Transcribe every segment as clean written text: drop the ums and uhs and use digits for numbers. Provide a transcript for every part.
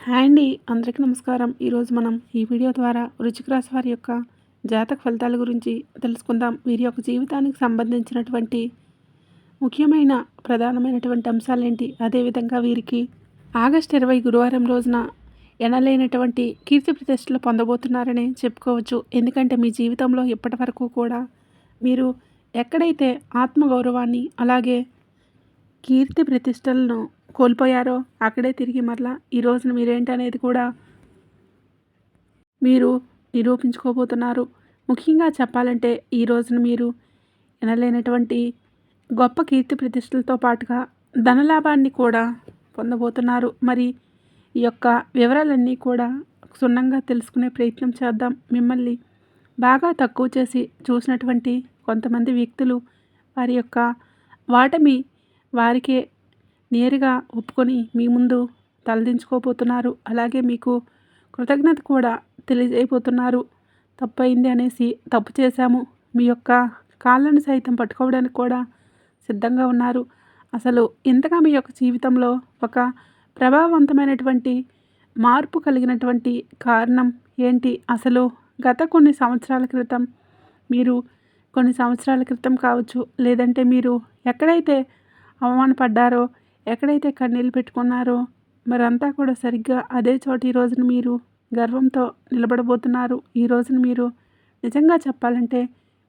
Hi అండి. అందరికీ నమస్కారం. ఈరోజు మనం ఈ వీడియో ద్వారా వృశ్చిక రాశి వారి యొక్క జాతక ఫలితాల గురించి తెలుసుకుందాం. వీరి యొక్క జీవితానికి సంబంధించినటువంటి ముఖ్యమైన ప్రధానమైనటువంటి అంశాలేంటి, అదేవిధంగా వీరికి ఆగస్టు 20 గురువారం రోజున ఎనలేనటువంటి కీర్తి ప్రతిష్టలు పొందబోతున్నారని చెప్పుకోవచ్చు. ఎందుకంటే మీ జీవితంలో ఇప్పటి వరకు కూడా మీరు ఎక్కడైతే ఆత్మగౌరవాన్ని అలాగే కీర్తి ప్రతిష్టలను కోల్పోయారో అక్కడే తిరిగి మరలా ఈ రోజున మీరేంటనేది కూడా మీరు నిరూపించుకోబోతున్నారు. ముఖ్యంగా చెప్పాలంటే ఈ రోజున మీరు ఎనలేనటువంటి గొప్ప కీర్తి ప్రతిష్టలతో పాటుగా ధనలాభాన్ని కూడా పొందబోతున్నారు. మరి ఈ యొక్క వివరాలన్నీ కూడా క్షుణ్ణంగా తెలుసుకునే ప్రయత్నం చేద్దాం. మిమ్మల్ని బాగా తక్కువ చేసి చూసినటువంటి కొంతమంది వ్యక్తులు వారి యొక్క వాటమి వారికే నేరుగా ఒప్పుకొని మీ ముందు తలదించుకోబోతున్నారు. అలాగే మీకు కృతజ్ఞత కూడా తెలియజేయబోతున్నారు. తప్పైంది అనేసి తప్పు చేశాము, మీ యొక్క కాళ్ళను సైతం పట్టుకోవడానికి కూడా సిద్ధంగా ఉన్నారు. అసలు ఇంతగా మీ యొక్క జీవితంలో ఒక ప్రభావవంతమైనటువంటి మార్పు కలిగినటువంటి కారణం ఏంటి? అసలు గత కొన్ని సంవత్సరాల క్రితం మీరు కొన్ని సంవత్సరాల క్రితం కావచ్చు, లేదంటే మీరు ఎక్కడైతే అవమానపడ్డారో, ఎక్కడైతే కన్నీళ్ళు పెట్టుకున్నారో మరంతా కూడా సరిగ్గా అదే చోట ఈ రోజున మీరు గర్వంతో నిలబడబోతున్నారు. ఈ రోజున మీరు నిజంగా చెప్పాలంటే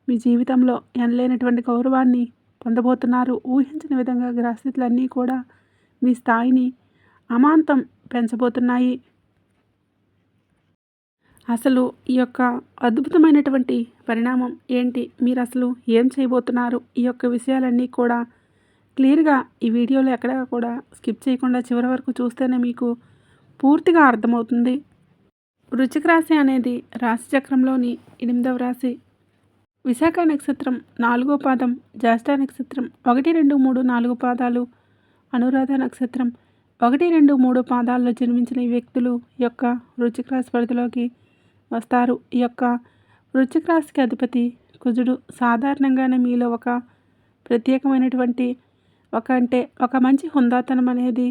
మీ జీవితంలో ఎనలేనటువంటి గౌరవాన్ని పొందబోతున్నారు. ఊహించిన విధంగా గ్రహస్థితులన్నీ కూడా మీ స్థాయిని అమాంతం పెంచబోతున్నాయి. అసలు ఈ యొక్క అద్భుతమైనటువంటి పరిణామం ఏంటి? మీరు అసలు ఏం చేయబోతున్నారు? ఈ యొక్క విషయాలన్నీ కూడా క్లియర్గా ఈ వీడియోలో ఎక్కడా కూడా స్కిప్ చేయకుండా చివరి వరకు చూస్తేనే మీకు పూర్తిగా అర్థమవుతుంది. వృశ్చిక రాశి అనేది రాశి చక్రంలోని 8వ రాశి. విశాఖ నక్షత్రం 4వ పాదం, జ్యేష్ఠ నక్షత్రం 1, 2, 3, 4 పాదాలు, అనురాధ నక్షత్రం 1, 2, 3 పాదాల్లో జన్మించిన ఈ వ్యక్తులు ఈ యొక్క వృశ్చిక రాశి పరిధిలోకి వస్తారు. ఈ యొక్క వృశ్చిక రాశికి అధిపతి కుజుడు. సాధారణంగానే మీలో ఒక ప్రత్యేకమైనటువంటి ఒక మంచి హుందాతనం అనేది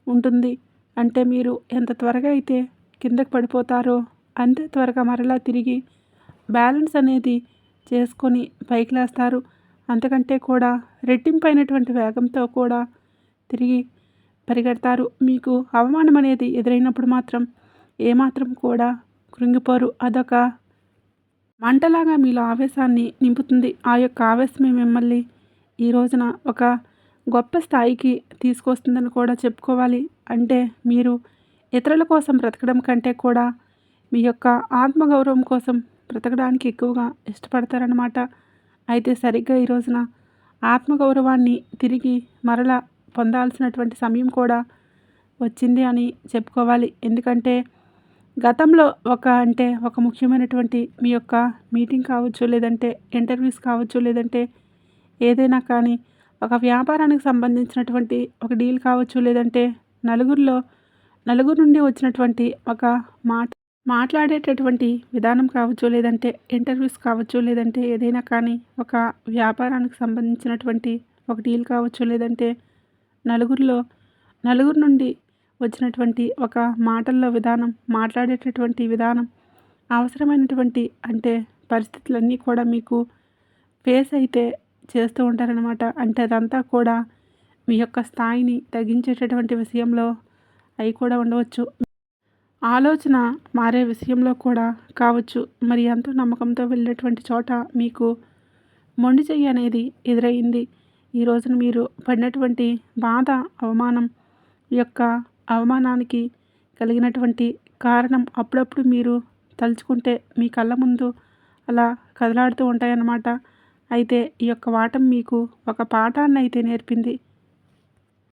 ఉంటుంది. అంటే మీరు ఎంత త్వరగా అయితే కిందకు పడిపోతారో అంతే త్వరగా మరలా తిరిగి బ్యాలెన్స్ అనేది చేసుకొని పైకి లేస్తారు. అంతకంటే కూడా రెట్టింపైనటువంటి వేగంతో కూడా తిరిగి పరిగెడతారు. మీకు అవమానం అనేది ఎదురైనప్పుడు మాత్రం ఏమాత్రం కూడా కృంగిపోరు. అదొక మంటలాగా మీలో ఆవేశాన్ని నింపుతుంది. ఆ యొక్క ఆవేశమే మిమ్మల్ని ఈ రోజున ఒక గొప్ప స్థాయికి తీసుకొస్తుందని కూడా చెప్పుకోవాలి. అంటే మీరు ఇతరుల కోసం బ్రతకడం కంటే కూడా మీ యొక్క ఆత్మగౌరవం కోసం బ్రతకడానికి ఎక్కువగా ఇష్టపడతారనమాట. అయితే సరిగ్గా ఈ రోజున ఆత్మగౌరవాన్ని తిరిగి మరలా పొందాల్సినటువంటి సమయం కూడా వచ్చింది అని చెప్పుకోవాలి. ఎందుకంటే గతంలో ఒక ముఖ్యమైనటువంటి మీ యొక్క మీటింగ్ కావచ్చు, లేదంటే ఇంటర్వ్యూస్ కావచ్చు, లేదంటే ఏదైనా కానీ ఒక వ్యాపారానికి సంబంధించినటువంటి ఒక డీల్ కావచ్చు, లేదంటే నలుగురు నుండి వచ్చినటువంటి ఒక మాట్లాడేటటువంటి విధానం కావచ్చు, లేదంటే ఇంటర్వ్యూస్ కావచ్చు, లేదంటే ఏదైనా కానీ ఒక వ్యాపారానికి సంబంధించినటువంటి ఒక డీల్ కావచ్చు, లేదంటే నలుగురు నుండి వచ్చినటువంటి ఒక మాట్లాడేటటువంటి విధానం అవసరమైనటువంటి అంటే పరిస్థితులన్నీ కూడా మీకు ఫేస్ అయితే చేస్తూ ఉంటారనమాట. అంటే అదంతా కూడా మీ యొక్క స్థాయిని తగ్గించేటటువంటి విషయంలో అవి కూడా ఉండవచ్చు. ఆలోచన మారే విషయంలో కూడా కావచ్చు. మరి ఎంతో నమ్మకంతో వెళ్ళేటువంటి చోట మీకు మొండి చెయ్యి అనేది ఎదురయ్యింది. ఈ రోజున మీరు పడినటువంటి బాధ, అవమానం, ఈ యొక్క అవమానానికి కలిగినటువంటి కారణం అప్పుడప్పుడు మీరు తలుచుకుంటే మీ కళ్ళ ముందు అలా కదలాడుతూ ఉంటాయన్నమాట. అయితే ఈ యొక్క వాటం మీకు ఒక పాఠాన్ని అయితే నేర్పింది.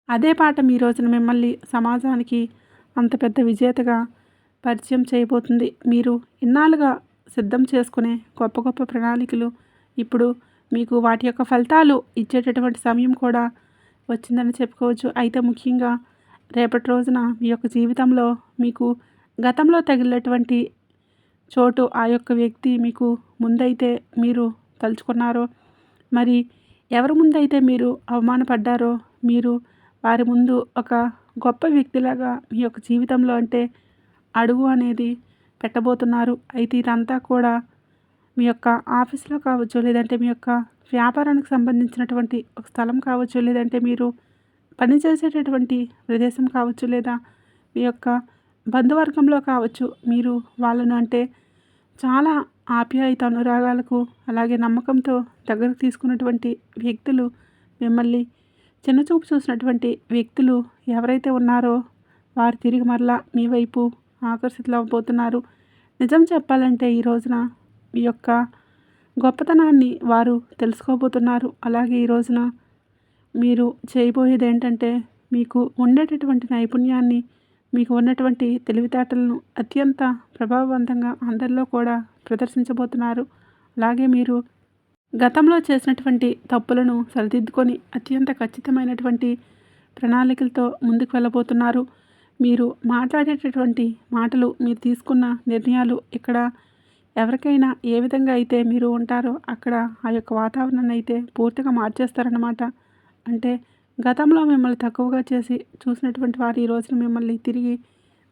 అదే పాఠం ఈ రోజున మిమ్మల్ని సమాజానికి అంత పెద్ద విజేతగా పరిచయం చేయబోతుంది. మీరు ఇన్నాళ్ళుగా సిద్ధం చేసుకునే గొప్ప గొప్ప ప్రణాళికలు ఇప్పుడు మీకు వాటి యొక్క ఫలితాలు ఇచ్చేటటువంటి సమయం కూడా వచ్చిందని చెప్పుకోవచ్చు. అయితే ముఖ్యంగా రేపటి రోజున మీ యొక్క జీవితంలో మీకు గతంలో తగిలినటువంటి చోటు, ఆ యొక్క వ్యక్తి మీకు ముందైతే మీరు తలుచుకున్నారో, మరి ఎవరి ముందైతే మీరు అవమానపడ్డారో మీరు వారి ముందు ఒక గొప్ప వ్యక్తిలాగా మీ యొక్క జీవితంలో అంటే అడుగు అనేది పెట్టబోతున్నారు. అయితే ఇదంతా కూడా మీ యొక్క ఆఫీస్‌లో కావచ్చు, లేదంటే మీ యొక్క వ్యాపారానికి సంబంధించినటువంటి ఒక స్థలం కావచ్చు, లేదంటే మీరు పనిచేసేటటువంటి ప్రదేశం కావచ్చు, లేదా మీ యొక్క బంధువర్గంలో కావచ్చు. మీరు వాళ్ళను అంటే చాలా ఆప్యాయత, అనురాగాలకు అలాగే నమ్మకంతో దగ్గరకు తీసుకున్నటువంటి వ్యక్తులు, మిమ్మల్ని చిన్నచూపు చూసినటువంటి వ్యక్తులు ఎవరైతే ఉన్నారో వారు తిరిగి మరలా మీ వైపు ఆకర్షితులవ్వబోతున్నారు. నిజం చెప్పాలంటే ఈ రోజున మీ యొక్క గొప్పతనాన్ని వారు తెలుసుకోబోతున్నారు. అలాగే ఈ రోజున మీరు చేయబోయేది ఏంటంటే, మీకు ఉండేటటువంటి నైపుణ్యాన్ని, మీకు ఉన్నటువంటి తెలివితేటలను అత్యంత ప్రభావవంతంగా అందరిలో కూడా ప్రదర్శించబోతున్నారు. అలాగే మీరు గతంలో చేసినటువంటి తప్పులను సరిదిద్దుకొని అత్యంత ఖచ్చితమైనటువంటి ప్రణాళికలతో ముందుకు వెళ్ళబోతున్నారు. మీరు మాట్లాడేటటువంటి మాటలు, మీరు తీసుకున్న నిర్ణయాలు ఇక్కడ ఎవరికైనా ఏ విధంగా అయితే మీరు ఉంటారో అక్కడ ఆ యొక్క వాతావరణాన్ని అయితే పూర్తిగా మార్చేస్తారన్నమాట. అంటే గతంలో మిమ్మల్ని తక్కువగా చేసి చూసినటువంటి వారు ఈ రోజున మిమ్మల్ని తిరిగి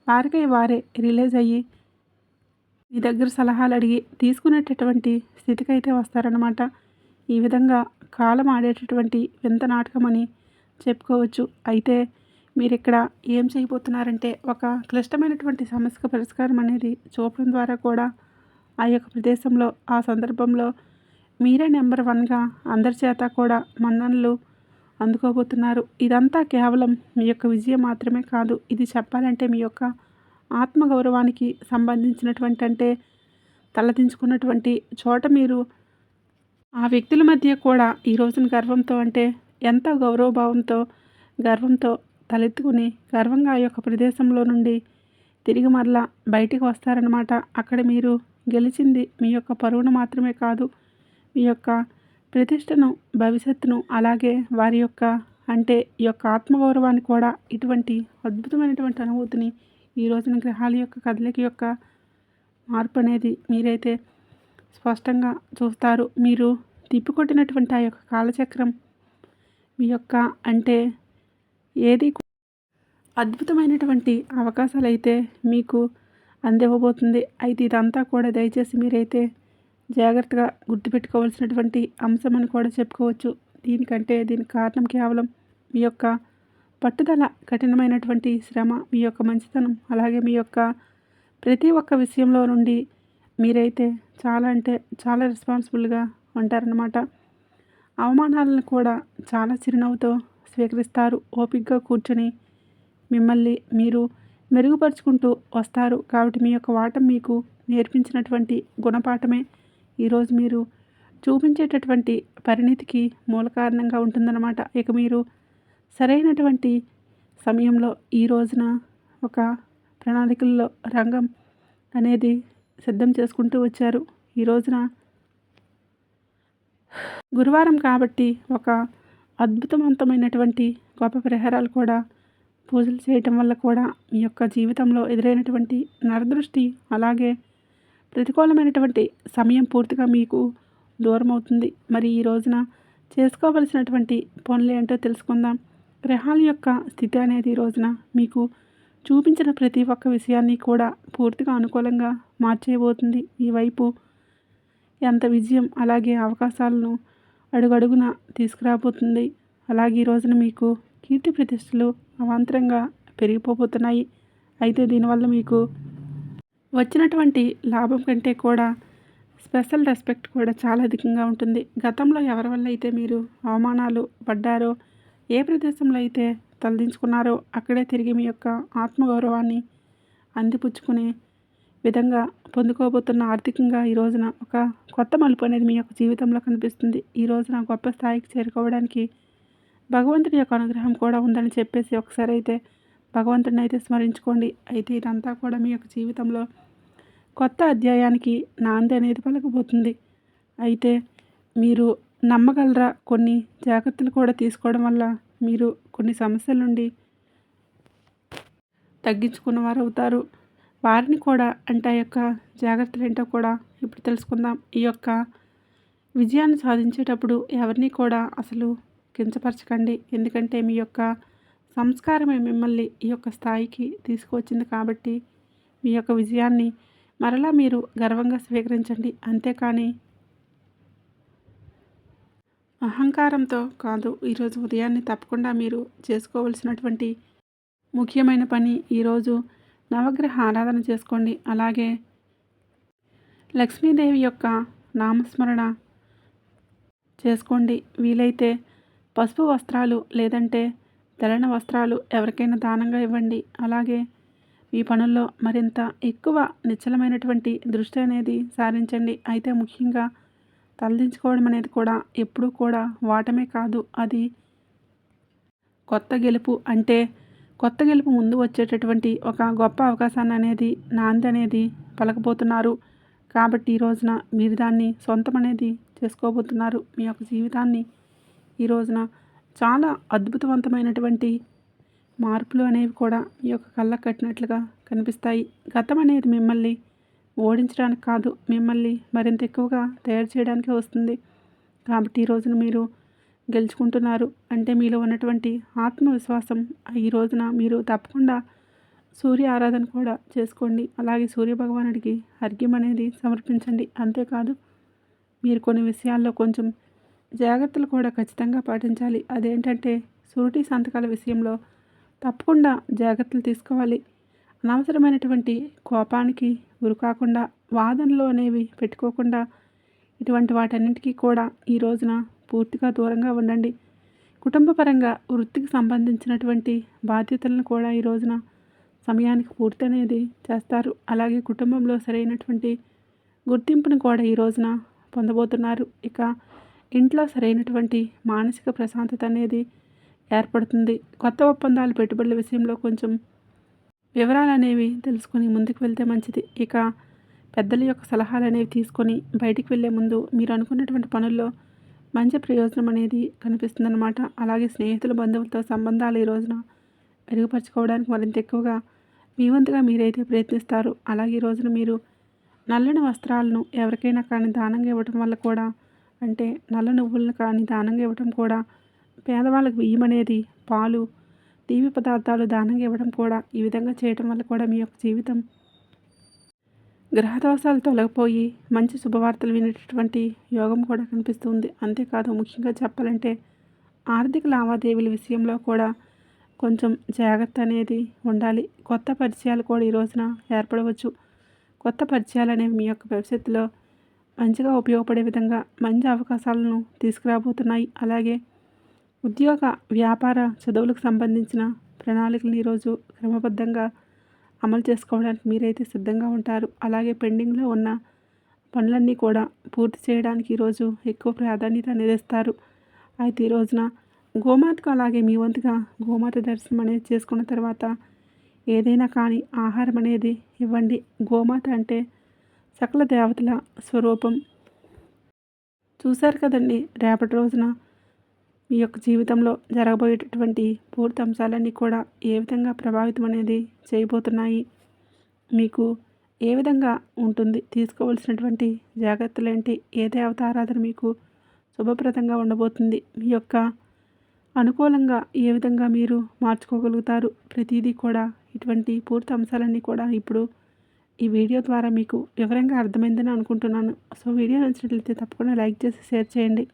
వారికై వారే రిలీజ్ అయ్యి మీ దగ్గర సలహాలు అడిగి తీసుకునేటటువంటి స్థితికైతే వస్తారన్నమాట. ఈ విధంగా కాలం ఆడేటటువంటి వింత నాటకం అని చెప్పుకోవచ్చు. అయితే మీరు ఇక్కడ ఏం చేయబోతున్నారంటే, ఒక క్లిష్టమైనటువంటి సమస్యకు పరిష్కారం అనేది చూపడం ద్వారా కూడా ఆ యొక్క ప్రదేశంలో, ఆ సందర్భంలో మీరే నెంబర్ వన్గా అందరి చేత కూడా మన్ననలు అందుకోబోతున్నారు. ఇదంతా కేవలం మీ యొక్క విజయం మాత్రమే కాదు. ఇది చెప్పాలంటే మీ యొక్క ఆత్మగౌరవానికి సంబంధించినటువంటి, అంటే తలదించుకున్నటువంటి చోట మీరు ఆ వ్యక్తుల మధ్య కూడా ఈ రోజున గర్వంతో, అంటే ఎంత గౌరవభావంతో, గర్వంతో తలెత్తుకుని గర్వంగా ఆ యొక్క ప్రదేశంలో నుండి తిరిగి మరలా బయటికి వస్తారనమాట. అక్కడ మీరు గెలిచింది మీ యొక్క పరువును మాత్రమే కాదు, మీ యొక్క ప్రతిష్టను, భవిష్యత్తును, అలాగే వారి యొక్క అంటే ఈ యొక్క ఆత్మగౌరవాన్ని కూడా, ఇటువంటి అద్భుతమైనటువంటి అనుభూతిని ఈ రోజున గ్రహాల యొక్క కదలిక యొక్క మార్పు అనేది మీరైతే స్పష్టంగా చూస్తారు. మీరు తిప్పికొట్టినటువంటి ఆ యొక్క కాలచక్రం మీ యొక్క అంటే ఏది అద్భుతమైనటువంటి అవకాశాలు అయితే మీకు అందివ్వబోతుంది. అయితే ఇదంతా కూడా దయచేసి మీరైతే జాగ్రత్తగా గుర్తుపెట్టుకోవాల్సినటువంటి అంశం అని కూడా చెప్పుకోవచ్చు. దీనికి కారణం కేవలం మీ యొక్క పట్టుదల, కఠినమైనటువంటి శ్రమ, మీ యొక్క మంచితనం, అలాగే మీ యొక్క ప్రతి ఒక్క విషయంలో నుండి మీరైతే చాలా అంటే చాలా రెస్పాన్సిబుల్గా ఉంటారన్నమాట. అవమానాలను కూడా చాలా చిరునవ్వుతో స్వీకరిస్తారు. ఓపికగా కూర్చొని మిమ్మల్ని మీరు మెరుగుపరుచుకుంటూ వస్తారు. కాబట్టి మీ యొక్క వాటం మీకు నేర్పించినటువంటి గుణపాఠమే ఈరోజు మీరు చూపించేటటువంటి పరిణితికి మూల కారణంగా ఉంటుందన్నమాట. ఇక మీరు సరైనటువంటి సమయంలో ఈ రోజున ఒక ప్రణాళికల్లో రంగం అనేది సిద్ధం చేసుకుంటూ వచ్చారు. ఈ రోజున గురువారం కాబట్టి ఒక అద్భుతవంతమైనటువంటి గొప్ప పరిహారాలు కూడా, పూజలు చేయటం వల్ల కూడా మీ యొక్క జీవితంలో ఎదురైనటువంటి నరదృష్టి, అలాగే ప్రతికూలమైనటువంటి సమయం పూర్తిగా మీకు దూరం అవుతుంది. మరి ఈ రోజున చేసుకోవలసినటువంటి పనులు ఏంటో తెలుసుకుందాం. గ్రహాల యొక్క స్థితి అనేది ఈ రోజున మీకు చూపించిన ప్రతి ఒక్క విషయాన్ని కూడా పూర్తిగా అనుకూలంగా మార్చేయబోతుంది. ఈ వైపు ఎంత విజయం, అలాగే అవకాశాలను అడుగడుగున తీసుకురాబోతుంది. అలాగే ఈ రోజున మీకు కీర్తి ప్రతిష్టలు అవాంతరంగా పెరిగిపోబోతున్నాయి. అయితే దీనివల్ల మీకు వచ్చినటువంటి లాభం కంటే కూడా స్పెషల్ రెస్పెక్ట్ కూడా చాలా అధికంగా ఉంటుంది. గతంలో ఎవరి వల్ల అయితే మీరు అవమానాలు పడ్డారో, ఏ ప్రదేశంలో అయితే తలదించుకున్నారో అక్కడే తిరిగి మీ యొక్క ఆత్మగౌరవాన్ని అందిపుచ్చుకునే విధంగా పొందుకోబోతున్న ఆర్థికంగా ఈ రోజున ఒక కొత్త మలుపు అనేది మీ యొక్క జీవితంలో కనిపిస్తుంది. ఈ రోజున గొప్ప స్థాయికి చేరుకోవడానికి భగవంతుడి యొక్క అనుగ్రహం కూడా ఉందని చెప్పేసి ఒకసారి అయితే భగవంతుడిని అయితే స్మరించుకోండి. అయితే ఇదంతా కూడా మీ యొక్క జీవితంలో కొత్త అధ్యాయానికి నాంది అనేది పలకబోతుంది. అయితే మీరు నమ్మగలరా, కొన్ని జాగ్రత్తలు కూడా తీసుకోవడం వల్ల మీరు కొన్ని సమస్యల నుండి తగ్గించుకున్నవారు అవుతారు. వారిని కూడా అంటే ఆ యొక్క జాగ్రత్తలు ఏంటో కూడా ఇప్పుడు తెలుసుకుందాం. ఈ యొక్క విజయాన్ని సాధించేటప్పుడు ఎవరిని కూడా అసలు కించపరచకండి. ఎందుకంటే మీ యొక్క సంస్కారమే మిమ్మల్ని ఈ యొక్క స్థాయికి తీసుకువచ్చింది కాబట్టి మీ యొక్క విజయాన్ని మరలా మీరు గర్వంగా స్వీకరించండి. అంతేకాని అహంకారంతో కాదు. ఈరోజు ఉదయాన్నే తప్పకుండా మీరు చేసుకోవలసినటువంటి ముఖ్యమైన పని ఈరోజు నవగ్రహ ఆరాధన చేసుకోండి. అలాగే లక్ష్మీదేవి యొక్క నామస్మరణ చేసుకోండి. వీలైతే పసుపు వస్త్రాలు లేదంటే తెల్లని వస్త్రాలు ఎవరికైనా దానంగా ఇవ్వండి. అలాగే ఈ పనుల్లో మరింత ఎక్కువ నిశ్చలమైనటువంటి దృష్టి అనేది సారించండి. అయితే ముఖ్యంగా తలదించుకోవడం అనేది కూడా ఎప్పుడూ కూడా వాటమే కాదు, అది కొత్త గెలుపు. అంటే కొత్త గెలుపు ముందు వచ్చేటటువంటి ఒక గొప్ప అవకాశాన్ని అనేది నాంది అనేది పలకబోతున్నారు. కాబట్టి ఈ రోజున మీరు దాన్ని సొంతం అనేది చేసుకోబోతున్నారు. మీ యొక్క జీవితాన్ని ఈ రోజున చాలా అద్భుతవంతమైనటువంటి మార్పులు అనేవి కూడా మీ యొక్క కళ్ళకు కట్టినట్లుగా కనిపిస్తాయి. గతం అనేది మిమ్మల్ని ఓడించడానికి కాదు, మిమ్మల్ని మరింత ఎక్కువగా తయారు చేయడానికే వస్తుంది. కాబట్టి ఈ రోజున మీరు గెలుచుకుంటున్నారు. అంటే మీలో ఉన్నటువంటి ఆత్మవిశ్వాసం ఈ రోజున మీరు తప్పకుండా సూర్య ఆరాధన కూడా చేసుకోండి. అలాగే సూర్య భగవానుడికి అర్ఘ్యం అనేది సమర్పించండి. అంతేకాదు మీరు కొన్ని విషయాల్లో కొంచెం జాగ్రత్తలు కూడా ఖచ్చితంగా పాటించాలి. అదేంటంటే షూరిటీ సంతకాల విషయంలో తప్పకుండా జాగ్రత్తలు తీసుకోవాలి. అనవసరమైనటువంటి కోపానికి గురికాకుండా, వాదనలు అనేవి పెట్టుకోకుండా ఇటువంటి వాటన్నిటికీ కూడా ఈ రోజున పూర్తిగా దూరంగా ఉండండి. కుటుంబపరంగా వృత్తికి సంబంధించినటువంటి బాధ్యతలను కూడా ఈ రోజున సమయానికి పూర్తి అనేది చేస్తారు. అలాగే కుటుంబంలో సరైనటువంటి గుర్తింపును కూడా ఈ రోజున పొందబోతున్నారు. ఇక ఇంట్లో సరైనటువంటి మానసిక ప్రశాంతత అనేది ఏర్పడుతుంది. కొత్త ఒప్పందాలు, పెట్టుబడుల విషయంలో కొంచెం వివరాలు అనేవి తెలుసుకొని ముందుకు వెళ్తే మంచిది. ఇక పెద్దల యొక్క సలహాలు అనేవి తీసుకొని బయటికి వెళ్ళే ముందు మీరు అనుకున్నటువంటి పనుల్లో మంచి ప్రయోజనం అనేది కనిపిస్తుందన్నమాట. అలాగే స్నేహితులు, బంధువులతో సంబంధాలు ఈ రోజున మెరుగుపరుచుకోవడానికి మరింత ఎక్కువగా మీ వంతుగా మీరైతే ప్రయత్నిస్తారు. అలాగే ఈ రోజున మీరు నల్లని వస్త్రాలను ఎవరికైనా కానీ దానంగా ఇవ్వటం వల్ల కూడా, అంటే నల్ల నువ్వులను కానీ దానంగా ఇవ్వటం కూడా, పేదవాళ్ళకు బియ్యం అనేది, పాలు, తీపి పదార్థాలు దానంగా ఇవ్వడం కూడా, ఈ విధంగా చేయటం వల్ల కూడా మీ యొక్క జీవితం గ్రహదోషాలు తొలగిపోయి మంచి శుభవార్తలు వినేటటువంటి యోగం కూడా కనిపిస్తుంది. అంతేకాదు ముఖ్యంగా చెప్పాలంటే ఆర్థిక లావాదేవీల విషయంలో కూడా కొంచెం జాగ్రత్త అనేది ఉండాలి. కొత్త పరిచయాలు కూడా ఈ రోజున ఏర్పడవచ్చు. కొత్త పరిచయాలు అనేవి మీ యొక్క భవిష్యత్తులో మంచిగా ఉపయోగపడే విధంగా మంచి అవకాశాలను తీసుకురాబోతున్నాయి. అలాగే ఉద్యోగ, వ్యాపార, చదువులకు సంబంధించిన ప్రణాళికలను ఈరోజు క్రమబద్ధంగా అమలు చేసుకోవడానికి మీరైతే సిద్ధంగా ఉంటారు. అలాగే పెండింగ్లో ఉన్న పనులన్నీ కూడా పూర్తి చేయడానికి ఈరోజు ఎక్కువ ప్రాధాన్యత అనేది ఇస్తారు. అయితే ఈ రోజున గోమాతకు అలాగే మీ వంతుగా గోమాత దర్శనం అనేది చేసుకున్న తర్వాత ఏదైనా కానీ ఆహారం అనేది ఇవ్వండి. గోమాత అంటే సకల దేవతల స్వరూపం. చూశారు కదండి, రేపటి రోజున మీ యొక్క జీవితంలో జరగబోయేటటువంటి పూర్తి అంశాలన్నీ కూడా ఏ విధంగా ప్రభావితం అనేది చేయబోతున్నాయి, మీకు ఏ విధంగా ఉంటుంది, తీసుకోవాల్సినటువంటి జాగ్రత్తలు ఏంటి, ఏ దేవత ఆరాధన మీకు శుభప్రదంగా ఉండబోతుంది, మీ యొక్క అనుకూలంగా ఏ విధంగా మీరు మార్చుకోగలుగుతారు, ప్రతిదీ కూడా ఇటువంటి పూర్తి అంశాలన్నీ కూడా ఇప్పుడు ఈ వీడియో ద్వారా మీకు వివరంగా అర్థమైందని అనుకుంటున్నాను. సో వీడియో నచ్చినట్లయితే తప్పకుండా లైక్ చేసి షేర్ చేయండి.